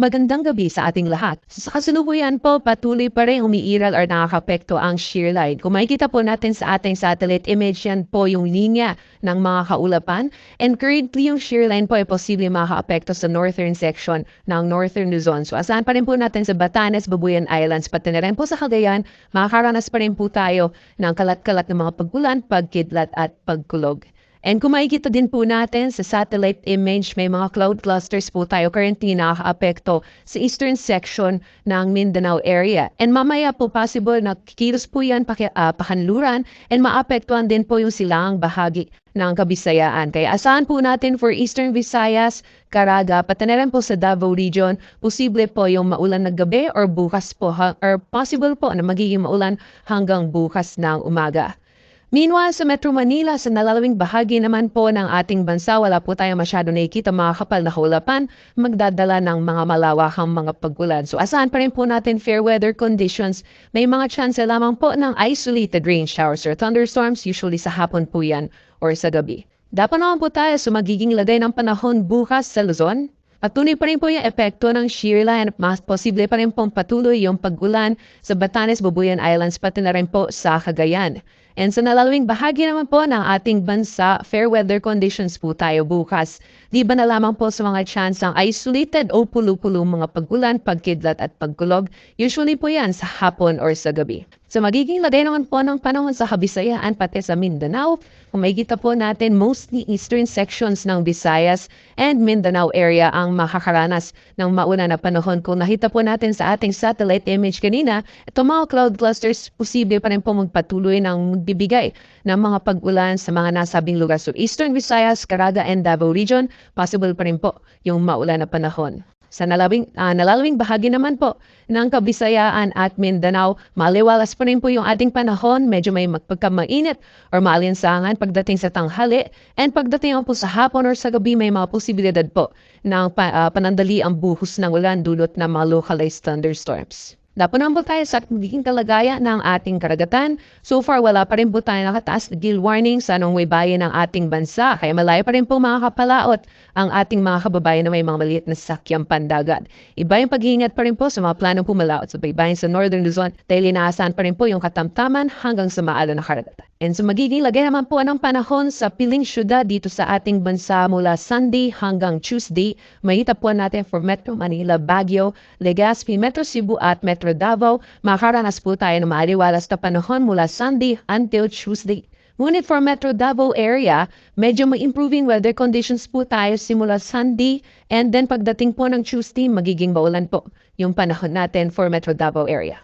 Magandang gabi sa ating lahat. Sa kasalukuyan po, patuloy pa rin umiiral or nakakapekto ang shear line. Kung makikita po natin sa ating satellite image, yan po yung linya ng mga kaulapan. And currently, yung shear line po ay posible makakaapekto sa northern section ng northern Luzon. So asahan pa rin po natin sa Batanes, Babuyan Islands, pati na rin po sa Cagayan, makakaranas pa rin po tayo ng kalat-kalat ng mga pagkulan, pagkidlat at pagkulog. And kung makikita din po natin sa satellite image, may mga cloud clusters po tayo currently nakakaapekto sa eastern section ng Mindanao area. And mamaya po possible na kikilos po yan pakanluran and maapektuhan din po yung silangang bahagi ng Kabisayaan. Kaya asahan po natin for Eastern Visayas, Caraga, pati na rin po sa Davao Region, posible po yung maulan na gabi or bukas po, or possible po na magiging maulan hanggang bukas ng umaga. Meanwhile, sa Metro Manila, sa nalalawing bahagi naman po ng ating bansa, wala po tayo masyado nakikita mga kapal na kaulapan, magdadala ng mga malawakang mga paggulan. So asahan pa rin po natin fair weather conditions. May mga chance lamang po ng isolated rain showers or thunderstorms, usually sa hapon po yan or sa gabi. Dapat naman po tayo sa magiging lagay ng panahon bukas sa Luzon. Patuloy pa rin po yung epekto ng shear line at mas posible pa rin pong patuloy yung pag-ulan sa Batanes, Babuyan Islands, pati na rin po sa Cagayan. And sa nalalawing bahagi naman po ng ating bansa, fair weather conditions po tayo bukas. Di ba na lamang po sa mga chance ng isolated o pulo-pulo mga pag-ulan, pagkidlat at pagkulog, usually po yan sa hapon or sa gabi. So magiging lagay naman po ng panahon sa Kabisayaan pati sa Mindanao. Kung makikita po natin, mostly eastern sections ng Visayas and Mindanao area ang makakaranas ng mauna na panahon. Kung nakita po natin sa ating satellite image kanina, itong mga cloud clusters, posible pa rin po magpatuloy ng magbibigay ng mga pag-ulan sa mga nasabing lugar. So Eastern Visayas, Caraga and Davao Region, possible pa rin po yung maulan na panahon. Sa nalalawing bahagi naman po ng Kabisayaan at Mindanao, maliwalas pa rin po yung ating panahon, medyo may magpagkamainit or maalinsangan pagdating sa tanghali, and pagdating po sa hapon or sa gabi may mga posibilidad po ng panandali ang buhos ng ulan dulot ng mga localized thunderstorms. Dapat naman po tayo sa magiging kalagayan ng ating karagatan. So far, wala pa rin po tayo nakataas na gale warning sa anong way bayan ng ating bansa. Kaya malayo pa rin po makakapalaot ang ating mga kababayan na may mga maliit na sakyang pandagat. Iba yung pag-iingat pa rin po sa mga planong pumalaot sa baybayin sa Northern Luzon dahil inaasahan pa rin po yung katamtaman hanggang sa maalon na karagatan. And so magiging lagay naman po ng panahon sa piling syudad dito sa ating bansa mula Sunday hanggang Tuesday. Mahita po natin for Metro Manila, Baguio, Legazpi, Metro Cebu at Metro Davao. Makaranas po tayo ng maaliwalas na panahon mula Sunday until Tuesday. Ngunit for Metro Davao area, medyo may improving weather conditions po tayo simula Sunday and then pagdating po ng Tuesday, magiging maulan po yung panahon natin for Metro Davao area.